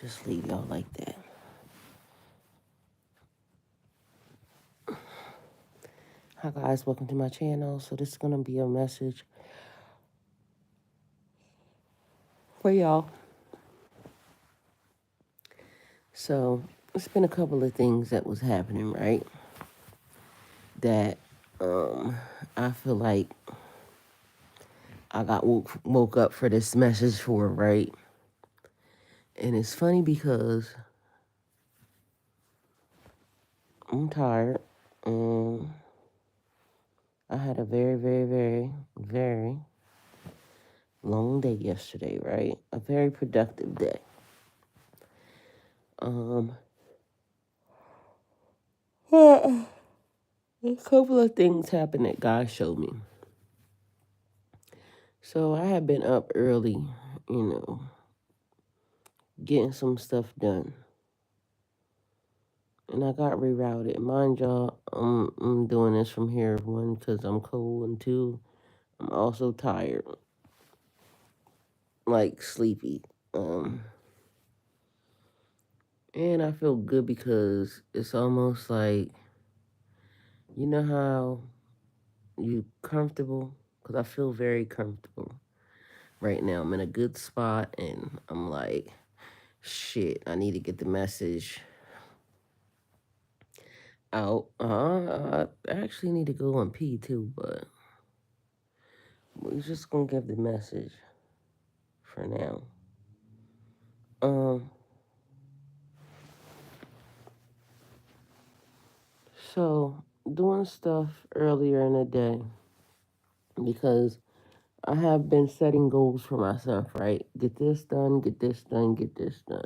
just leave y'all like that. Hi guys, welcome to my channel. So this is gonna be a message for y'all. So it's been a couple of things that was happening, right? That I feel like I got woke up for this message for, right? And it's funny because I'm tired. I had a very, very, very, very long day yesterday, right? A very productive day. A couple of things happened that God showed me. So I had been up early, getting some stuff done. And I got rerouted. Mind y'all, I'm doing this from here, one, because I'm cold, and two, I'm also tired, like sleepy. And I feel good because it's almost like, you know how you comfortable? Because I feel very comfortable right now. I'm in a good spot, and I'm like, shit, I need to get the message out. I actually need to go on P too, but we're just gonna give the message for now. So doing stuff earlier in the day because I have been setting goals for myself, right? Get this done, get this done, get this done.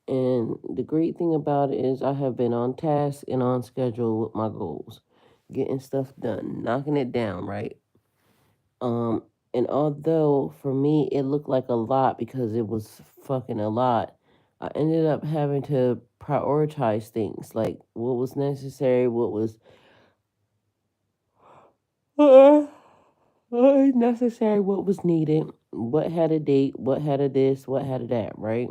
And the great thing about it is I have been on task and on schedule with my goals, getting stuff done, knocking it down, right? And although for me it looked like a lot because it was fucking a lot, I ended up having to prioritize things like what was necessary, what was necessary, what was needed, what had a date, what had a this, what had a that, right?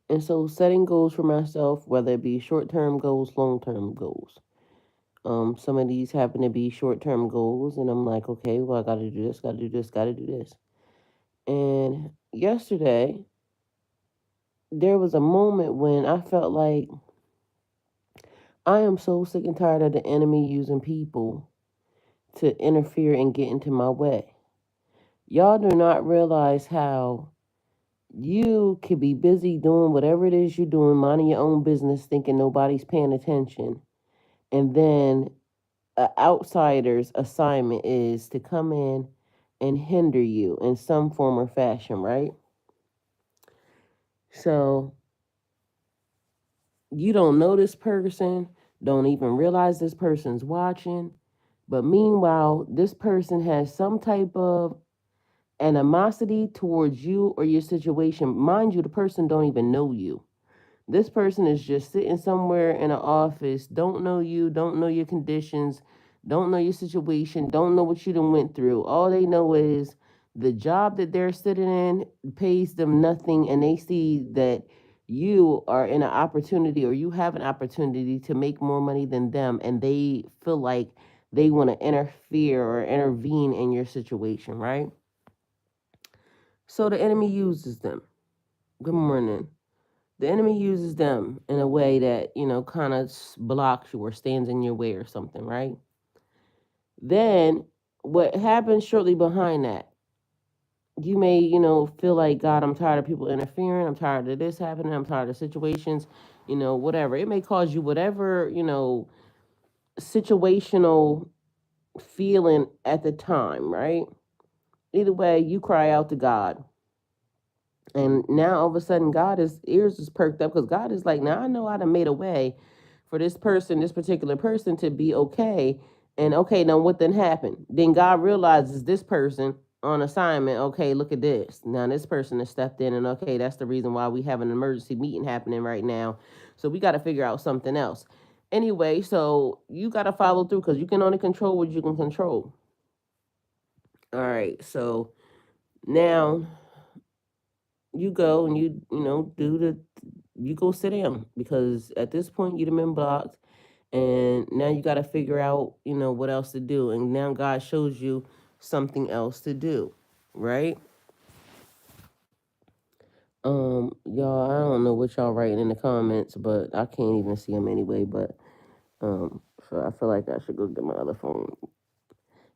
And so setting goals for myself, whether it be short-term goals, long-term goals. Some of these happen to be short-term goals, and I'm like, okay, well, I gotta do this, gotta do this, gotta do this. And yesterday, there was a moment when I felt like I am so sick and tired of the enemy using people to interfere and get into my way. Y'all do not realize how you could be busy doing whatever it is you're doing, minding your own business, thinking nobody's paying attention. And then an outsider's assignment is to come in and hinder you in some form or fashion, right? So you don't know this person, don't even realize this person's watching. But meanwhile, this person has some type of animosity towards you or your situation. Mind you, the person don't even know you. This person is just sitting somewhere in an office, don't know you, don't know your conditions, don't know your situation, don't know what you done went through. All they know is the job that they're sitting in pays them nothing, and they see that you are in an opportunity or you have an opportunity to make more money than them, and they feel like they want to interfere or intervene in your situation, right? So the enemy uses them. Good morning. The enemy uses them in a way that, kind of blocks you or stands in your way or something, right? Then what happens shortly behind that, you may, feel like, God, I'm tired of people interfering. I'm tired of this happening. I'm tired of situations, whatever. It may cause you whatever, situational feeling at the time, right? Either way, you cry out to God. And now all of a sudden, God's ears is perked up because God is like, now I know I done made a way for this person, this particular person to be okay. And okay, now what then happened? Then God realizes this person on assignment, okay, look at this. Now this person has stepped in and okay, that's the reason why we have an emergency meeting happening right now. So we got to figure out something else. Anyway, so you got to follow through because you can only control what you can control. All right, so now you go and you know, you go sit down, because at this point you've been blocked, and now you got to figure out, you know, what else to do. And now God shows you something else to do, right? Y'all, I don't know what y'all writing in the comments, but I can't even see them anyway. But so I feel like I should go get my other phone.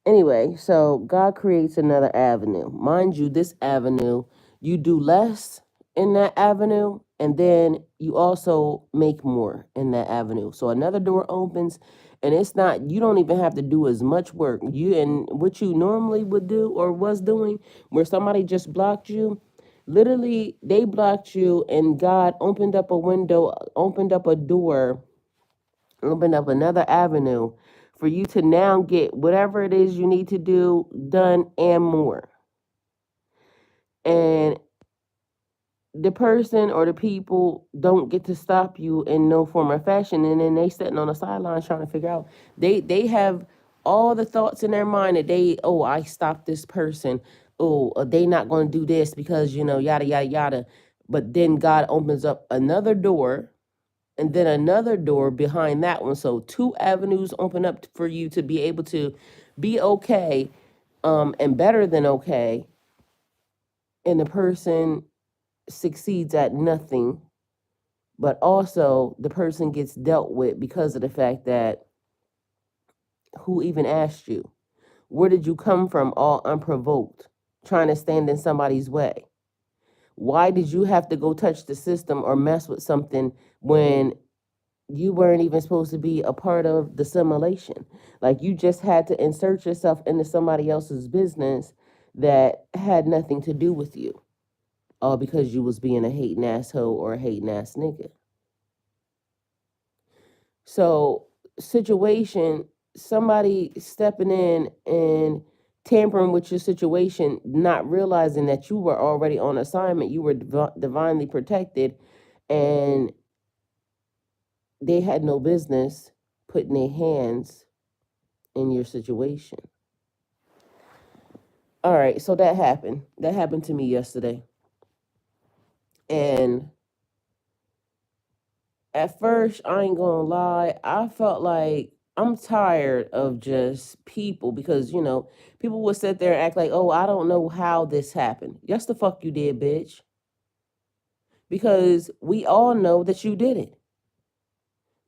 Anyway, so God creates another avenue. Mind you, this avenue, you do less in that avenue, and then you also make more in that avenue. So another door opens, and it's not, you don't even have to do as much work. You, and what you normally would do or was doing, where somebody just blocked you, literally they blocked you, and God opened up a window, opened up a door, open up another avenue for you to now get whatever it is you need to do done and more. And the person or the people don't get to stop you in no form or fashion, and then they sitting on the sidelines trying to figure out. They have all the thoughts in their mind that they, oh, I stopped this person. Oh, they not going to do this because, you know, yada yada yada. But then God opens up another door, and then another door behind that one. So two avenues open up for you to be able to be okay, and better than okay. And the person succeeds at nothing, but also the person gets dealt with because of the fact that who even asked you? Where did you come from all unprovoked, trying to stand in somebody's way? Why did you have to go touch the system or mess with something when you weren't even supposed to be a part of the simulation? Like, you just had to insert yourself into somebody else's business that had nothing to do with you, all because you was being a hating asshole or a hating ass nigga. So, situation, somebody stepping in and tampering with your situation, not realizing that you were already on assignment, you were divinely protected, and they had no business putting their hands in your situation. All right, so that happened. That happened to me yesterday. And at first, I ain't gonna lie, I felt like I'm tired of just people, because, you know, people would sit there and act like, oh, I don't know how this happened. Yes, the fuck you did, bitch. Because we all know that you did it.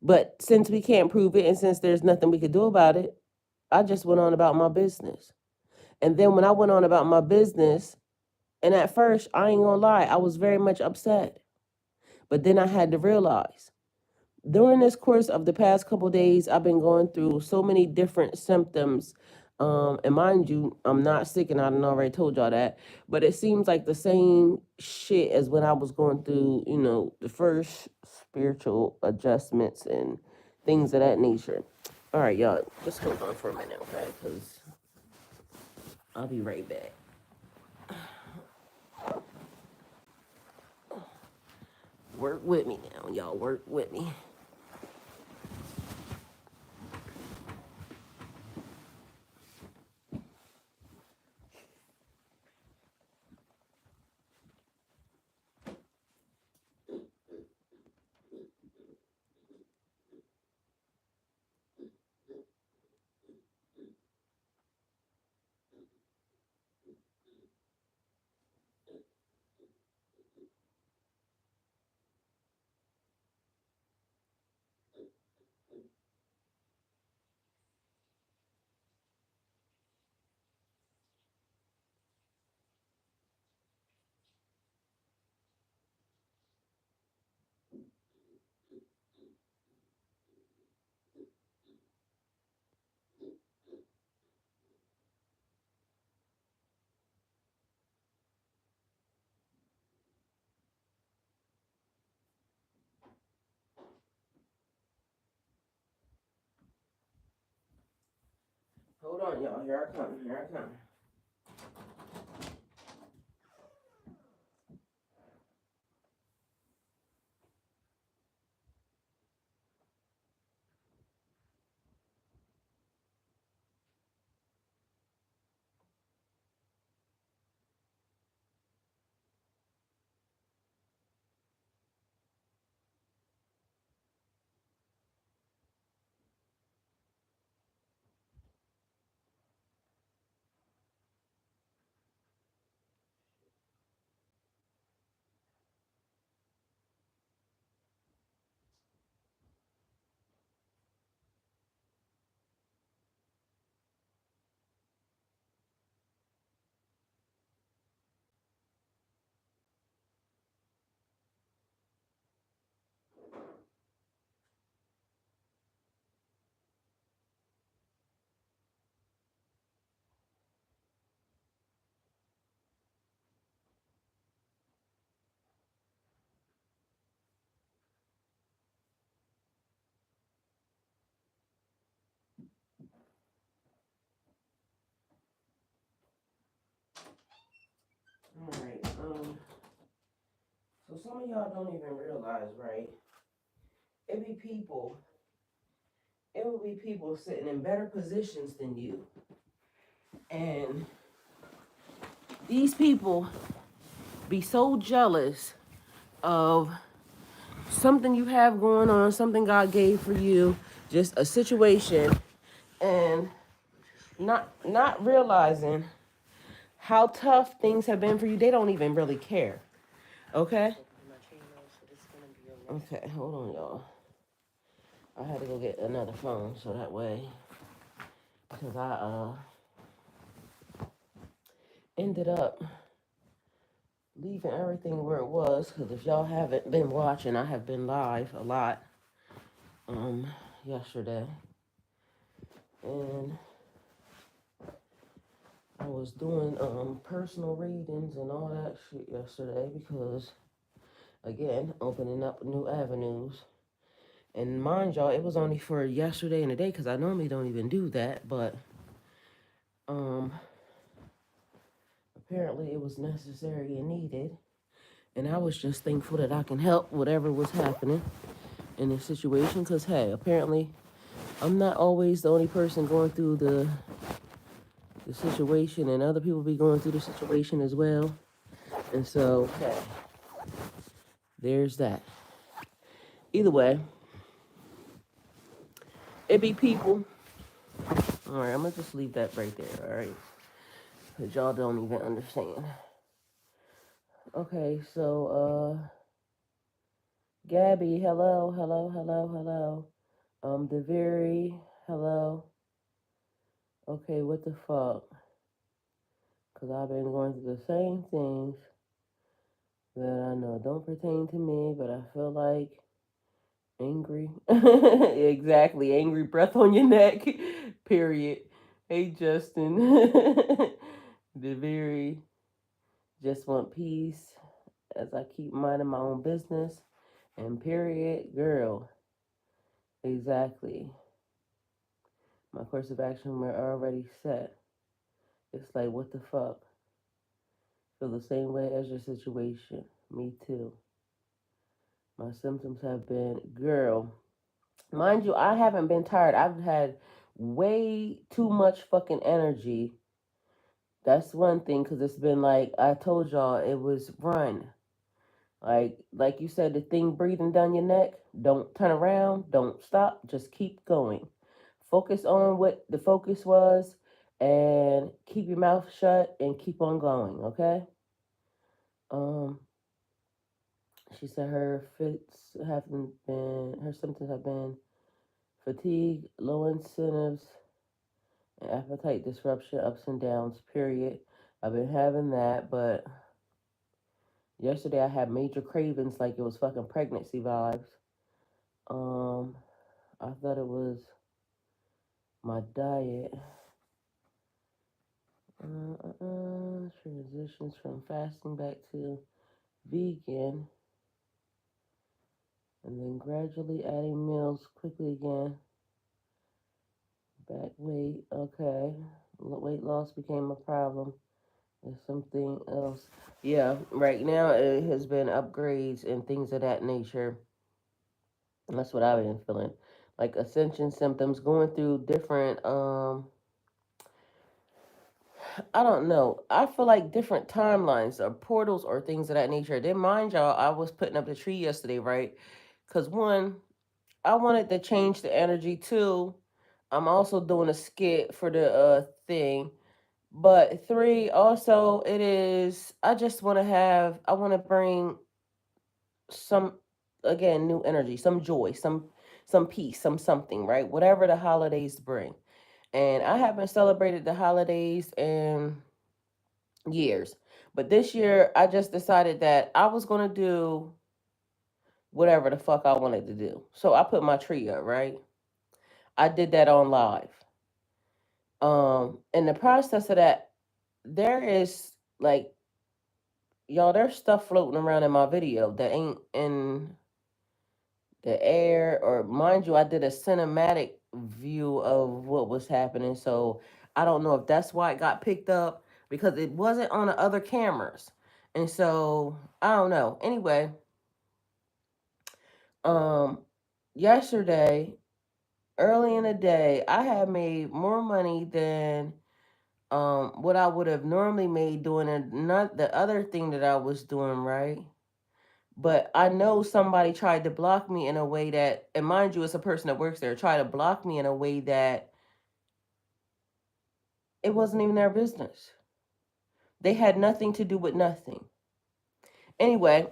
But since we can't prove it, and since there's nothing we could do about it, I just went on about my business. And then when I went on about my business, and at first, I ain't gonna lie, I was very much upset. But then I had to realize, during this course of the past couple of days, I've been going through so many different symptoms. And mind you, I'm not sick, and I done already told y'all that. But it seems like the same shit as when I was going through, you know, the first spiritual adjustments and things of that nature. All right, y'all, just hold on for a minute, okay? Because I'll be right back. Work with me now, y'all. Work with me. Hold on, y'all. Here I come. Here I come. some of y'all don't even realize, right? It be people, it will be people sitting in better positions than you. And these people be so jealous of something you have going on, something God gave for you, just a situation, and not realizing how tough things have been for you. They don't even really care. Okay? Okay, hold on, y'all. I had to go get another phone so that way, because I ended up leaving everything where it was. Because if y'all haven't been watching, I have been live a lot yesterday, and I was doing personal readings and all that shit yesterday because, again, opening up new avenues. And mind y'all, it was only for yesterday and today because I normally don't even do that, but apparently it was necessary and needed. And I was just thankful that I can help whatever was happening in this situation because, hey, apparently I'm not always the only person going through the situation, and other people be going through the situation as well. And so, hey, there's that. Either way, it be people. All right, I'm going to just leave that right there, all right? Because y'all don't even understand. Okay, so, Gabby, hello, hello, hello, hello. Deviri, hello. Okay, what the fuck? Because I've been going through the same things that I know don't pertain to me, but I feel like angry. Exactly, angry breath on your neck, period. Hey, Justin. Deviri, just want peace as I keep minding my own business. And period, girl. Exactly. My course of action were already set. It's like, what the fuck? Feel the same way as your situation. Me too. My symptoms have been, girl. Mind you, I haven't been tired. I've had way too much fucking energy. That's one thing, because it's been like, I told y'all, it was run. Like you said, the thing breathing down your neck, don't turn around, don't stop, just keep going. Focus on what the focus was and keep your mouth shut and keep on going, okay? Um, she said her her symptoms have been fatigue, low incentives, and appetite disruption, ups and downs, period. I've been having that, but yesterday I had major cravings like it was fucking pregnancy vibes. I thought it was my diet. Transitions from fasting back to vegan, and then gradually adding meals quickly again. Back weight, okay. Weight loss became a problem. There's something else. Yeah, right now it has been upgrades and things of that nature. And that's what I've been feeling. Like ascension symptoms, going through different I don't know. I feel like different timelines or portals or things of that nature. Then mind y'all, I was putting up the tree yesterday, right? Because one, I wanted to change the energy. Two, I'm also doing a skit for the thing. But three, also it is I just I want to bring some, again, new energy, some joy, some peace, some something, right? Whatever the holidays bring. And I haven't celebrated the holidays in years. But this year, I just decided that I was going to do whatever the fuck I wanted to do. So I put my tree up, right? I did that on live. In the process of that, there is like, y'all, there's stuff floating around in my video that ain't in the air, or mind you, I did a cinematic view of what was happening. So I don't know if that's why it got picked up because it wasn't on the other cameras. And so I don't know. Anyway, Um, yesterday, early in the day, I had made more money than what I would have normally made doing not the other thing that I was doing, right? But I know somebody tried to block me in a way that, and mind you, it's a person that works there, tried to block me in a way that it wasn't even their business. They had nothing to do with nothing. Anyway,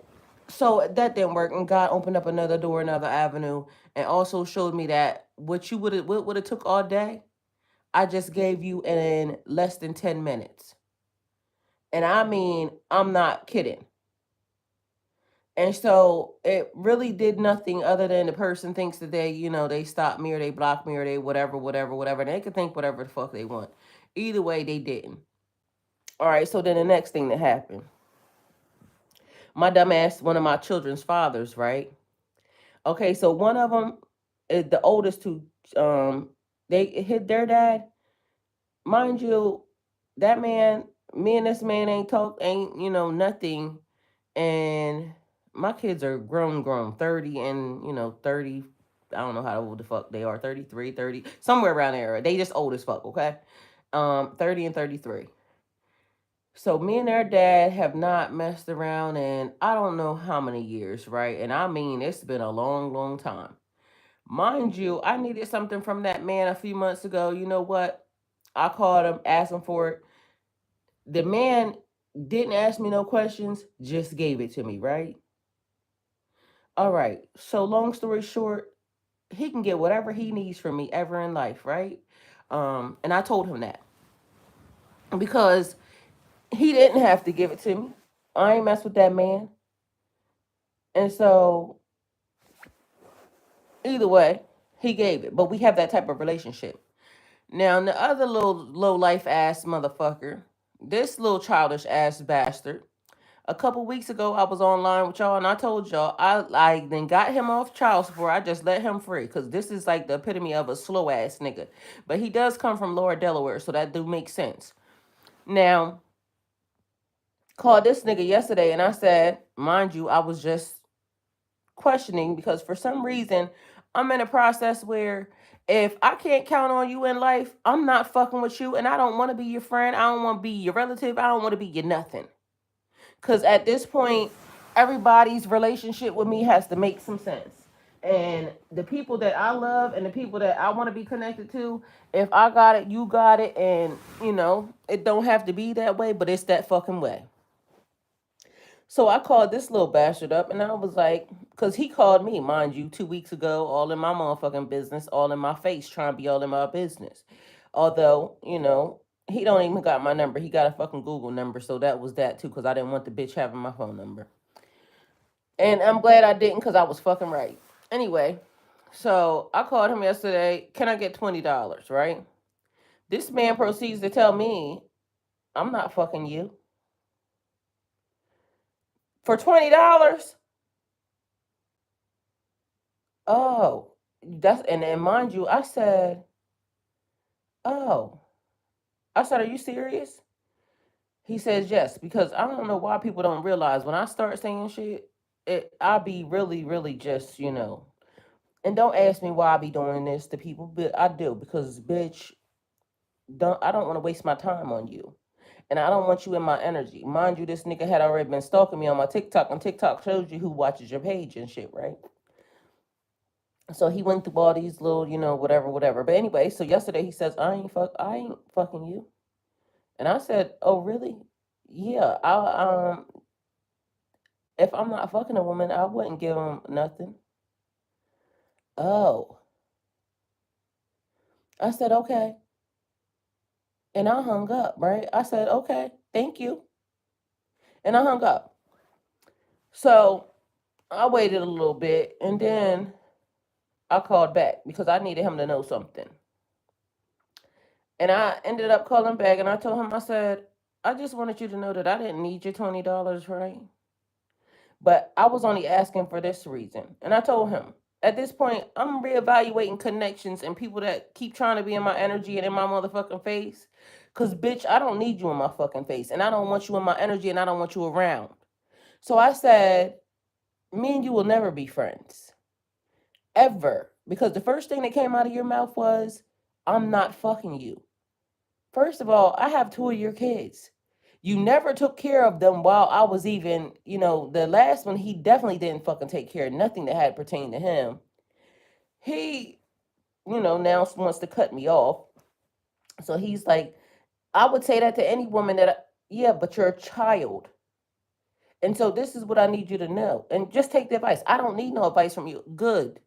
so that didn't work, and God opened up another door, another avenue, and also showed me that what would have took all day, I just gave you in less than 10 minutes, and I mean, I'm not kidding. And so it really did nothing other than the person thinks that they stopped me or they blocked me or they whatever, whatever, whatever. And they can think whatever the fuck they want. Either way, they didn't. All right, so then the next thing that happened, my dumb ass, one of my children's fathers, right? Okay, so one of them, the oldest two, they hit their dad. Mind you, that man, me and this man ain't nothing. And my kids are grown, 30 and 30. I don't know how old the fuck they are, 33, 30, somewhere around there. They just old as fuck, okay? 30 and 33. So me and their dad have not messed around in I don't know how many years, right? And I mean, it's been a long, long time. Mind you, I needed something from that man a few months ago. You know what? I called him, asked him for it. The man didn't ask me no questions, just gave it to me, right? All right. So long story short, he can get whatever he needs from me ever in life, right? And I told him that because he didn't have to give it to me. I ain't mess with that man. And so either way, he gave it. But we have that type of relationship. Now, the other little low life ass motherfucker, this little childish ass bastard. A couple weeks ago, I was online with y'all, and I told y'all I then got him off child support. I just let him free because this is like the epitome of a slow ass nigga. But he does come from Lower Delaware, so that do make sense. Now, called this nigga yesterday, and I said, mind you, I was just questioning because for some reason I'm in a process where if I can't count on you in life, I'm not fucking with you, and I don't want to be your friend. I don't want to be your relative. I don't want to be your nothing. Because at this point, everybody's relationship with me has to make some sense. And the people that I love and the people that I want to be connected to, if I got it, you got it. And, it don't have to be that way, but it's that fucking way. So I called this little bastard up and I was like, because he called me, mind you, 2 weeks ago, all in my motherfucking business, all in my face, trying to be all in my business. Although, he don't even got my number. He got a fucking Google number. So that was that too, because I didn't want the bitch having my phone number. And I'm glad I didn't because I was fucking right. Anyway, so I called him yesterday. Can I get $20, right? This man proceeds to tell me, I'm not fucking you. For $20? Oh, and mind you, I said, oh, I said, are you serious? He says yes, because I don't know why people don't realize when I start saying shit, I'll be really, really just, and don't ask me why I be doing this to people, but I do because bitch, I don't want to waste my time on you. And I don't want you in my energy. Mind you, this nigga had already been stalking me on my TikTok, and TikTok shows you who watches your page and shit, right? So he went through all these little, whatever, whatever. But anyway, so yesterday he says, I ain't fucking you. And I said, oh really? Yeah. If I'm not fucking a woman, I wouldn't give him nothing. Oh. I said, okay. And I hung up, right? I said, okay, thank you. And I hung up. So I waited a little bit and then I called back because I needed him to know something. And I ended up calling back and I told him, I said, I just wanted you to know that I didn't need your $20, right? But I was only asking for this reason. And I told him, at this point, I'm reevaluating connections and people that keep trying to be in my energy and in my motherfucking face. Because, bitch, I don't need you in my fucking face. And I don't want you in my energy and I don't want you around. So I said, me and you will never be friends. ever. Because the first thing that came out of your mouth was, I'm not fucking you. First of all, I have two of your kids. You never took care of them while I was even, the last one, he definitely didn't fucking take care of nothing that had pertained to him. He, now wants to cut me off. So he's like, I would say that to any woman yeah, but you're a child. And so this is what I need you to know. And just take the advice. I don't need no advice from you. Good.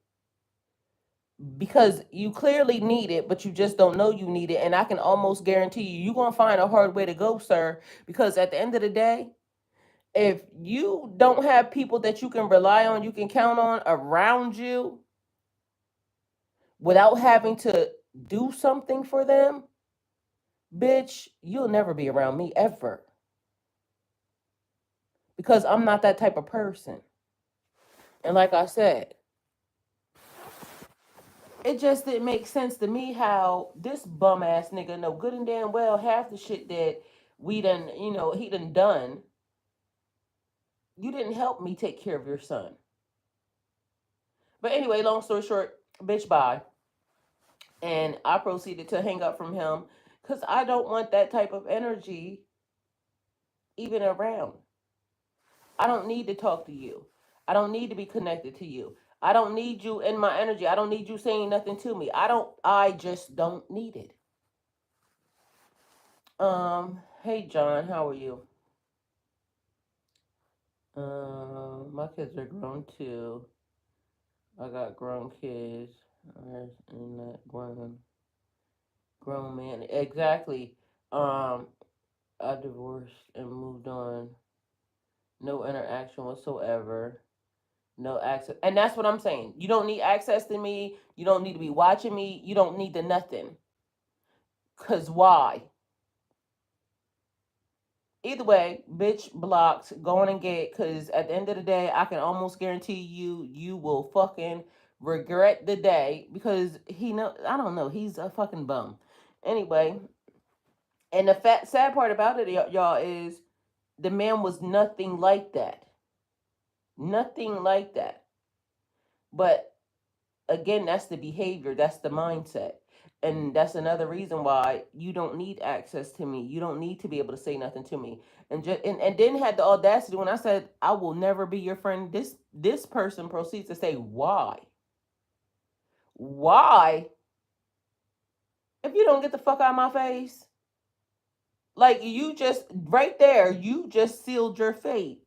Because you clearly need it, but you just don't know you need it. And I can almost guarantee you're going to find a hard way to go, sir. Because at the end of the day, if you don't have people that you can rely on, you can count on around you without having to do something for them, bitch, you'll never be around me ever. Because I'm not that type of person. And like I said, it just didn't make sense to me how this bum ass nigga know good and damn well half the shit that we done, he done. You didn't help me take care of your son. But anyway, long story short, bitch, bye. And I proceeded to hang up from him because I don't want that type of energy even around. I don't need to talk to you. I don't need to be connected to you. I don't need you in my energy. I don't need you saying nothing to me. I just don't need it. Hey John, how are you? My kids are grown too. I got grown kids. And that grown man. Exactly. I divorced and moved on. No interaction whatsoever. No access. And that's what I'm saying. You don't need access to me. You don't need to be watching me. You don't need to nothing. Cause why? Either way, bitch blocked. Go on and get. Cause at the end of the day, I can almost guarantee you will fucking regret the day because I don't know. He's a fucking bum. Anyway, and the sad part about it, y'all, is the man was nothing like that. Nothing like that. But again, that's the behavior, that's the mindset. And that's another reason why you don't need access to me. You don't need to be able to say nothing to me. And then had the audacity when I said I will never be your friend. This person proceeds to say why? Why? If you don't get the fuck out of my face, like you just right there, you just sealed your fate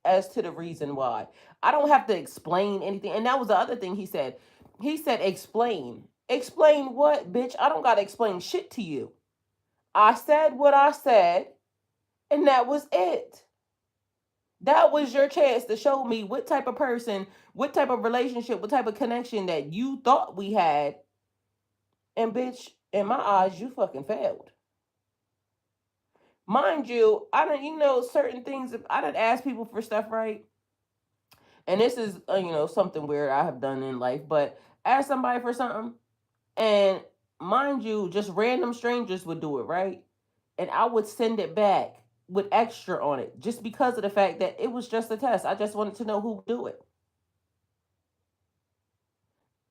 as to the reason why. I don't have to explain anything. And that was the other thing he said. He said, explain. Explain what, bitch? I don't got to explain shit to you. I said what I said, and that was it. That was your chance to show me what type of person, what type of relationship, what type of connection that you thought we had. And bitch, in my eyes, you fucking failed. Mind you, I don't, certain things, I didn't ask people for stuff, right? And this is, something weird I have done in life, but ask somebody for something, and mind you, just random strangers would do it, right? And I would send it back with extra on it, just because of the fact that it was just a test. I just wanted to know who would do it.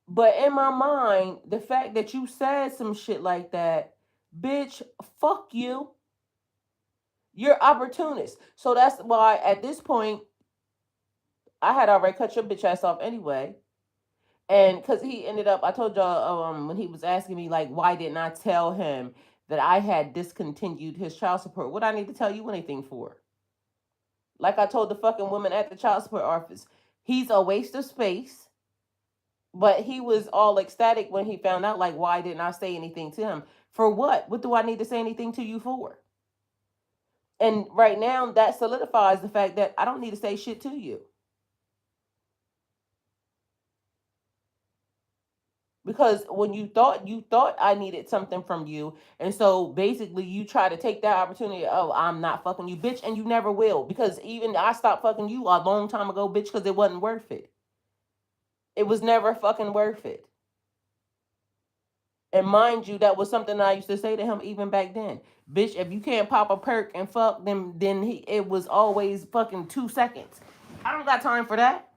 But in my mind, the fact that you said some shit like that, bitch, fuck you. You're opportunist. So that's why at this point, I had already cut your bitch ass off anyway. And because he ended up, I told y'all when he was asking me, like, why didn't I tell him that I had discontinued his child support? What I need to tell you anything for? Like I told the fucking woman at the child support office, he's a waste of space. But he was all ecstatic when he found out, like, why didn't I say anything to him? For what? What do I need to say anything to you for? And right now, that solidifies the fact that I don't need to say shit to you. Because when you thought I needed something from you, and so basically you try to take that opportunity. Oh, I'm not fucking you, bitch, and you never will. Because even I stopped fucking you a long time ago, bitch, because it wasn't worth it. It was never fucking worth it. And mind you, that was something I used to say to him even back then. Bitch, if you can't pop a perk and fuck, then it was always fucking 2 seconds. I don't got time for that.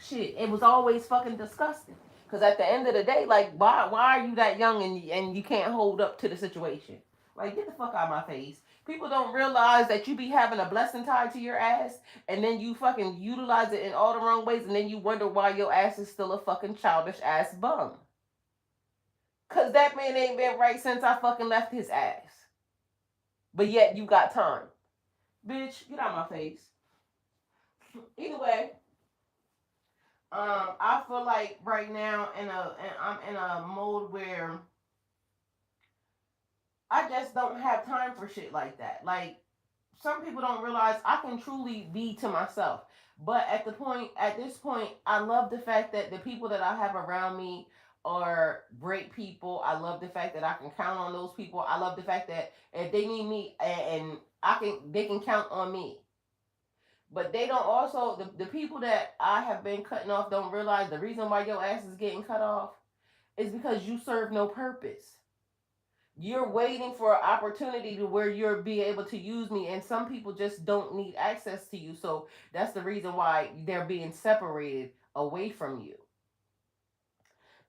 Shit, it was always fucking disgusting. Cause at the end of the day, like, why are you that young and you can't hold up to the situation? Like, get the fuck out of my face. People don't realize that you be having a blessing tied to your ass, and then you fucking utilize it in all the wrong ways, and then you wonder why your ass is still a fucking childish ass bum. Cause that man ain't been right since I fucking left his ass. But yet you got time. Bitch, get out of my face. Either way, I feel like right now I'm in a mode where I just don't have time for shit like that. Like, some people don't realize I can truly be to myself. But at this point, I love the fact that the people that I have around me are great people. I love the fact that I can count on those people. I love the fact that if they need me and they can count on me. But they don't also the people that I have been cutting off don't realize the reason why your ass is getting cut off is because you serve no purpose. You're waiting for an opportunity to where you'll be able to use me, and some people just don't need access to you. So that's the reason why they're being separated away from you.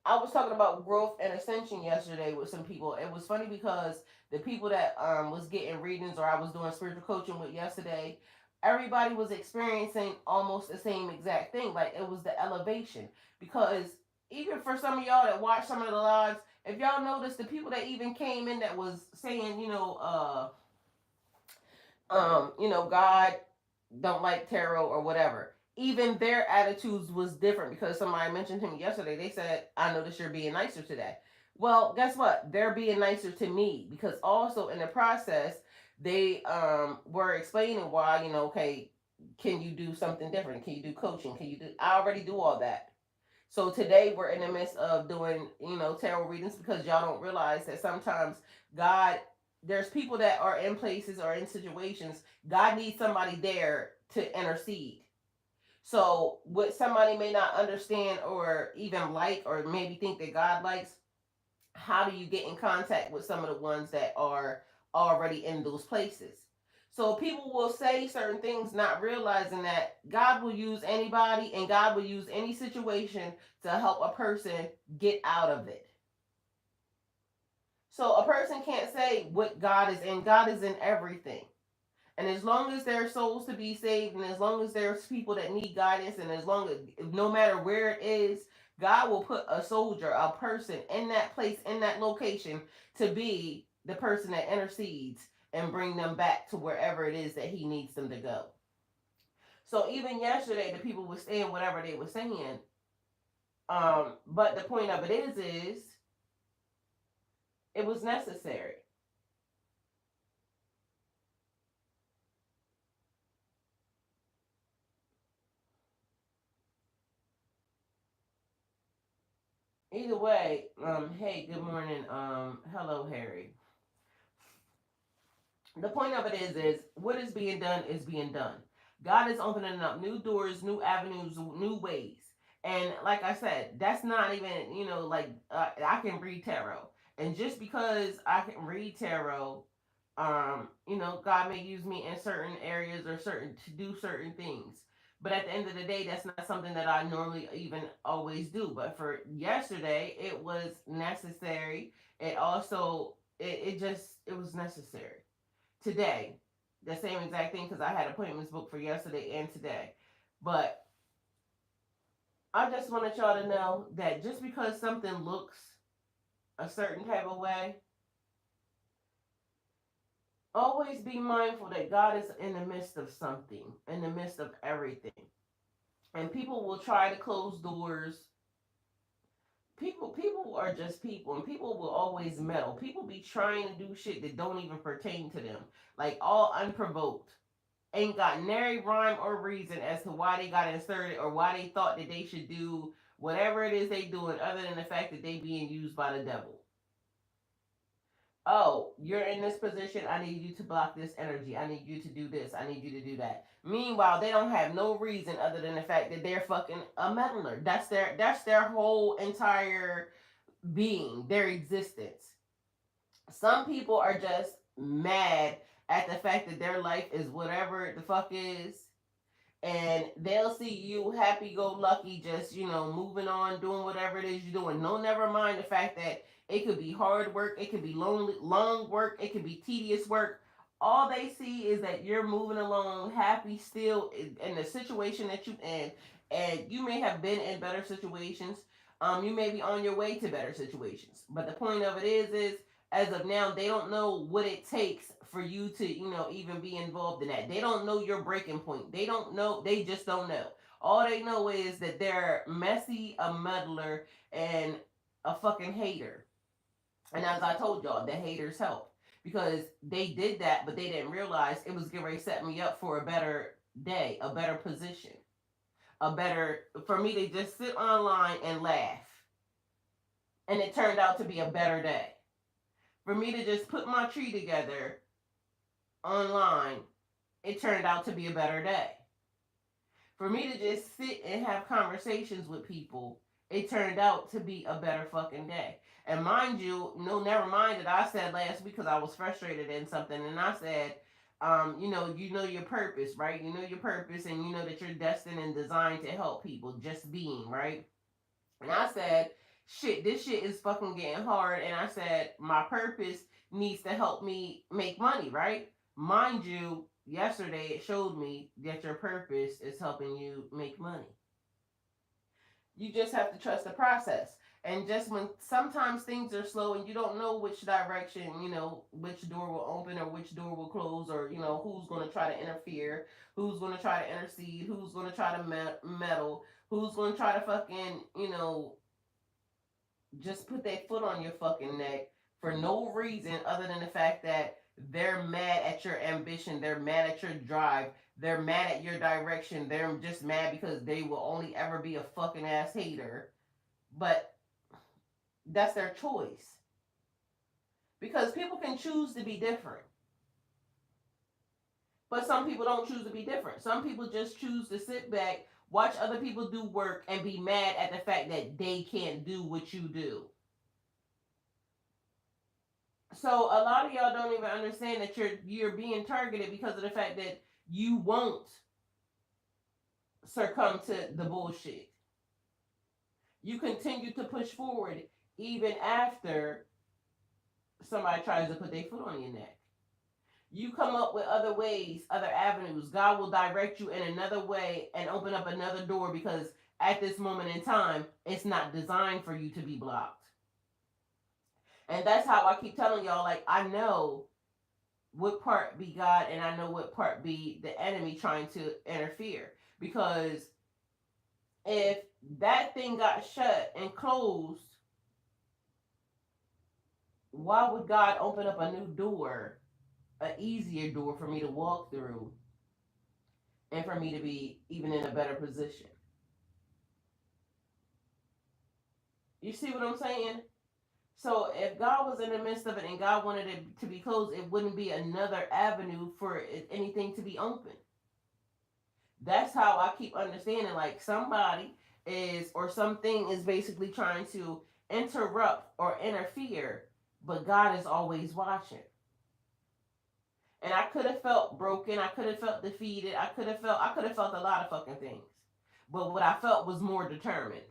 I was talking about growth and ascension yesterday with some people. It was funny because the people that was getting readings or I was doing spiritual coaching with yesterday, everybody was experiencing almost the same exact thing. Like, it was the elevation. Because even for some of y'all that watch some of the lives, if y'all notice the people that even came in that was saying, God don't like tarot or whatever. Even their attitudes was different because somebody mentioned to me yesterday. They said, "I noticed you're being nicer today." Well, guess what? They're being nicer to me because also in the process they were explaining why, okay, can you do something different? Can you do coaching? Can you do? I already do all that. So today we're in the midst of doing, tarot readings because y'all don't realize that sometimes God, there's people that are in places or in situations, God needs somebody there to intercede. So what somebody may not understand or even like or maybe think that God likes, how do you get in contact with some of the ones that are already in those places? So people will say certain things not realizing that God will use anybody and God will use any situation to help a person get out of it. So a person can't say what God is in. God is in everything. And as long as there are souls to be saved, and as long as there's people that need guidance, and as long as no matter where it is, God will put a soldier, a person in that place, in that location, to be the person that intercedes and bring them back to wherever it is that He needs them to go. So even yesterday, the people were saying whatever they were saying. But the point of it is it was necessary. Either way, hey, good morning. Hello, Harry. The point of it is what is being done is being done. God is opening up new doors, new avenues, new ways. And like I said, that's not even, like I can read tarot. And just because I can read tarot, God may use me in certain areas or certain to do certain things. But at the end of the day, that's not something that I normally even always do. But for yesterday, it was necessary. It also, it was necessary today. The same exact thing because I had appointments booked for yesterday and today. But I just wanted y'all to know that just because something looks a certain type of way, always be mindful that God is in the midst of something, in the midst of everything. And people will try to close doors. People are just people, and people will always meddle. People be trying to do shit that don't even pertain to them, like all unprovoked. Ain't got nary rhyme or reason as to why they got inserted or why they thought that they should do whatever it is they doing other than the fact that they being used by the devil. Oh, you're in this position. I need you to block this energy. I need you to do this. I need you to do that. Meanwhile, they don't have no reason other than the fact that they're fucking a meddler. That's their whole entire being, their existence. Some people are just mad at the fact that their life is whatever the fuck is, and they'll see you happy go lucky, just moving on, doing whatever it is you're doing. No, never mind the fact that it could be hard work, it could be long work, it could be tedious work. All they see is that you're moving along happy still in the situation that you in, and you may have been in better situations. You may be on your way to better situations, but the point of it is as of now, they don't know what it takes for you to, even be involved in that. They don't know your breaking point. They don't know. They just don't know. All they know is that they're messy, a meddler, and a fucking hater. And as I told y'all, the haters help because they did that, but they didn't realize it was getting ready to set me up for a better day, a better position, a better for me to just sit online and laugh. And it turned out to be a better day. For me to just put my tree together online, it turned out to be a better day. For me to just sit and have conversations with people, it turned out to be a better fucking day. And mind you, no, never mind that I said last week because I was frustrated in something, and I said, you know your purpose, right? You know your purpose, and you know that you're destined and designed to help people, just being, right? And I said, shit, this shit is fucking getting hard. And I said, my purpose needs to help me make money, right? Mind you, yesterday it showed me that your purpose is helping you make money. You just have to trust the process. And just when sometimes things are slow and you don't know which direction, which door will open or which door will close, or, who's going to try to interfere, who's going to try to intercede, who's going to try to meddle, who's going to try to fucking, just put their foot on your fucking neck for no reason other than the fact that they're mad at your ambition, they're mad at your drive, they're mad at your direction, they're just mad because they will only ever be a fucking ass hater. But that's their choice. Because people can choose to be different. But some people don't choose to be different. Some people just choose to sit back, watch other people do work, and be mad at the fact that they can't do what you do. So a lot of y'all don't even understand that you're being targeted because of the fact that you won't succumb to the bullshit. You continue to push forward even after somebody tries to put their foot on your neck. You come up with other ways, other avenues. God will direct you in another way and open up another door because at this moment in time, it's not designed for you to be blocked. And that's how I keep telling y'all, like, I know what part be God and I know what part be the enemy trying to interfere. Because if that thing got shut and closed, why would God open up a new door, an easier door for me to walk through and for me to be even in a better position? You see what I'm saying? So if God was in the midst of it and God wanted it to be closed, it wouldn't be another avenue for anything to be open. That's how I keep understanding. Like somebody is or something is basically trying to interrupt or interfere, but God is always watching. And I could have felt broken. I could have felt defeated. I could have felt a lot of fucking things. But what I felt was more determined.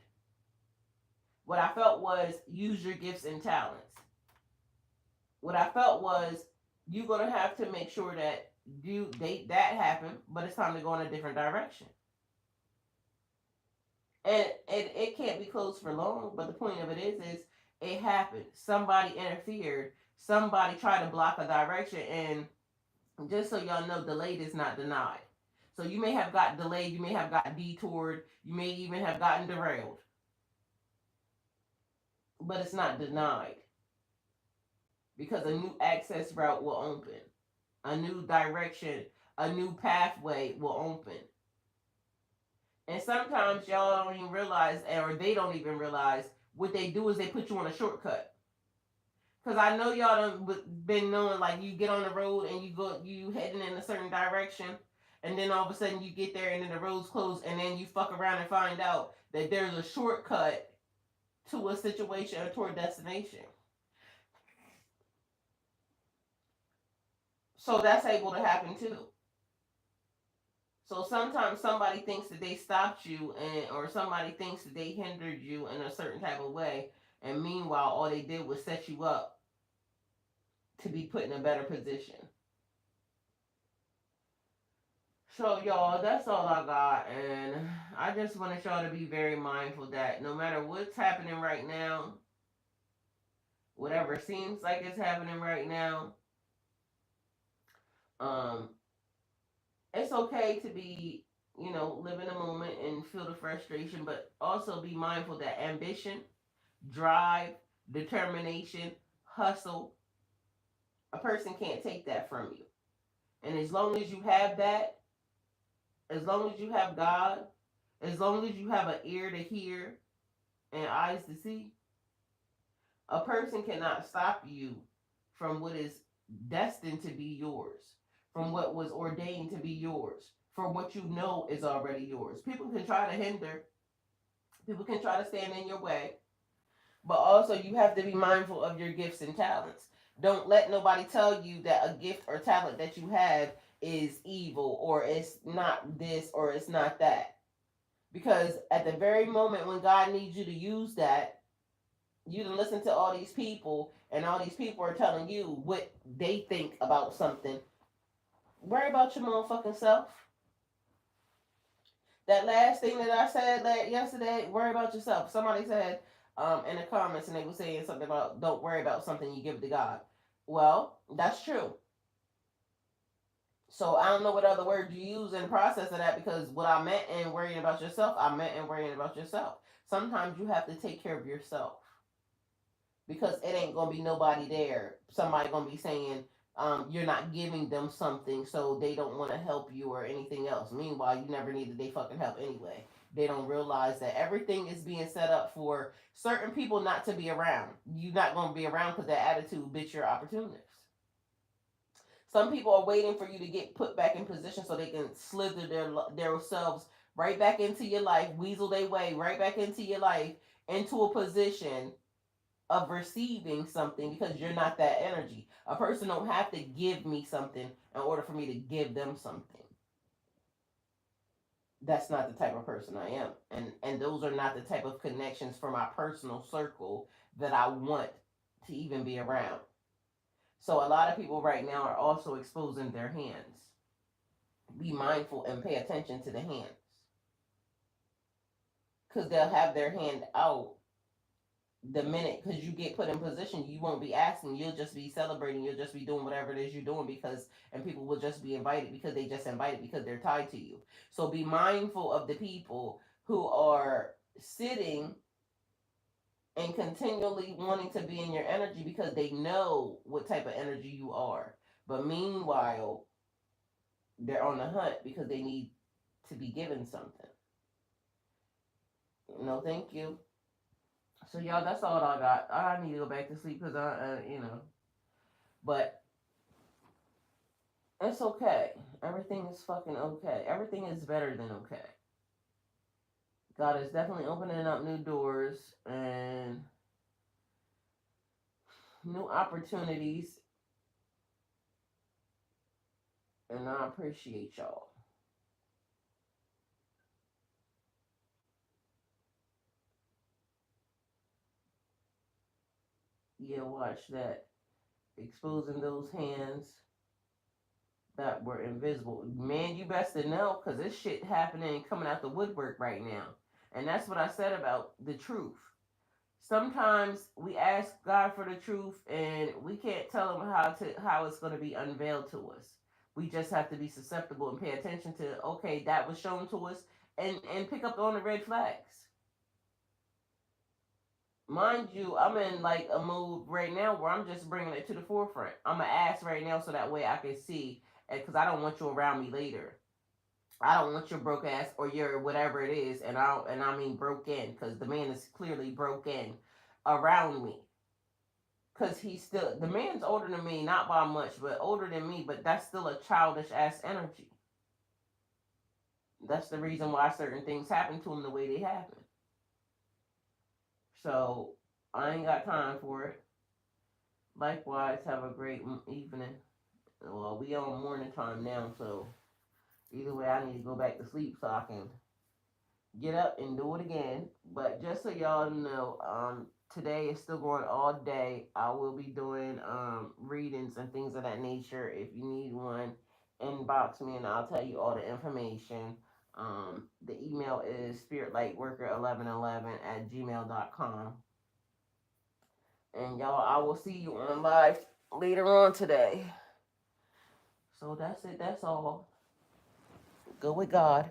What I felt was use your gifts and talents. What I felt was you're gonna have to make sure that that happened, but it's time to go in a different direction. And it can't be closed for long, but the point of it is it happened. Somebody interfered. Somebody tried to block a direction, and just so y'all know, delayed is not denied. So you may have got delayed, you may have got detoured, you may even have gotten derailed, but it's not denied because a new access route will open, a new direction, a new pathway will open. And sometimes y'all don't even realize, or they don't even realize, what they do is they put you on a shortcut. Cause I know y'all done been knowing, like you get on the road and you heading in a certain direction, and then all of a sudden you get there and then the road's closed, and then you fuck around and find out that there's a shortcut to a situation or to a destination. So that's able to happen too. So sometimes somebody thinks that they stopped you, or somebody thinks that they hindered you in a certain type of way, and meanwhile all they did was set you up to be put in a better position. So y'all, that's all I got, and I just wanted y'all to be very mindful that no matter what's happening right now, whatever seems like it's happening right now, um, it's okay to be, live in a moment and feel the frustration, but also be mindful that ambition, drive, determination, hustle, a person can't take that from you. And as long as you have that, as long as you have God, as long as you have an ear to hear and eyes to see, a person cannot stop you from what is destined to be yours, from what was ordained to be yours, from what you know is already yours. People can try to hinder, people can try to stand in your way, but also you have to be mindful of your gifts and talents. Don't let nobody tell you that a gift or talent that you have is evil, or it's not this, or it's not that. Because at the very moment when God needs you to use that, you can listen to all these people, and all these people are telling you what they think about something. Worry about your motherfucking self. That last thing that I said yesterday, worry about yourself. Somebody said in the comments, and they were saying something about don't worry about something, you give it to God. Well, that's true. So I don't know what other word you use in the process of that, because what I meant in worrying about yourself, I meant in worrying about yourself. Sometimes you have to take care of yourself, because it ain't gonna be nobody there. Somebody gonna be saying you're not giving them something, so they don't want to help you or anything else. Meanwhile, you never needed they fucking help anyway. They don't realize that everything is being set up for certain people not to be around. You're not gonna be around because that attitude bit your opportunities. Some people are waiting for you to get put back in position so they can slither their selves right back into your life, weasel their way right back into your life, into a position of receiving something, because you're not that energy. A person don't have to give me something in order for me to give them something. That's not the type of person I am. And those are not the type of connections for my personal circle that I want to even be around. So a lot of people right now are also exposing their hands. Be mindful and pay attention to the hands. Because they'll have their hand out the minute, because you get put in position, you won't be asking, you'll just be celebrating, you'll just be doing whatever it is you're doing, because and people will just be invited because they just invited because they're tied to you. So be mindful of the people who are sitting and continually wanting to be in your energy because they know what type of energy you are, but meanwhile they're on the hunt because they need to be given something. No, thank you. So y'all, that's all I got. I need to go back to sleep because but it's okay. Everything is fucking okay. Everything is better than okay. God is definitely opening up new doors and new opportunities, and I appreciate y'all. Yeah, watch that. Exposing those hands that were invisible. Man, you best to know, because this shit happening coming out the woodwork right now. And that's what I said about the truth. Sometimes we ask God for the truth and we can't tell him how it's going to be unveiled to us. We just have to be susceptible and pay attention to, okay, that was shown to us, and pick up on the red flags. Mind you, I'm in like a mood right now where I'm just bringing it to the forefront. I'm gonna ask right now so that way I can see, because I don't want you around me later. I don't want your broke ass or your whatever it is, and I mean broken, because the man is clearly broken around me. Because the man's older than me, not by much, but older than me, but that's still a childish ass energy. That's the reason why certain things happen to him the way they happen. So I ain't got time for it. Likewise, have a great evening. Well, we on morning time now, so Either way, I need to go back to sleep so I can get up and do it again. But just so y'all know, today is still going all day. I will be doing readings and things of that nature. If you need one, inbox me and I'll tell you all the information. The email is spiritlightworker1111 at gmail.com. And y'all, I will see you on live later on today. So that's it. That's all. Go with God.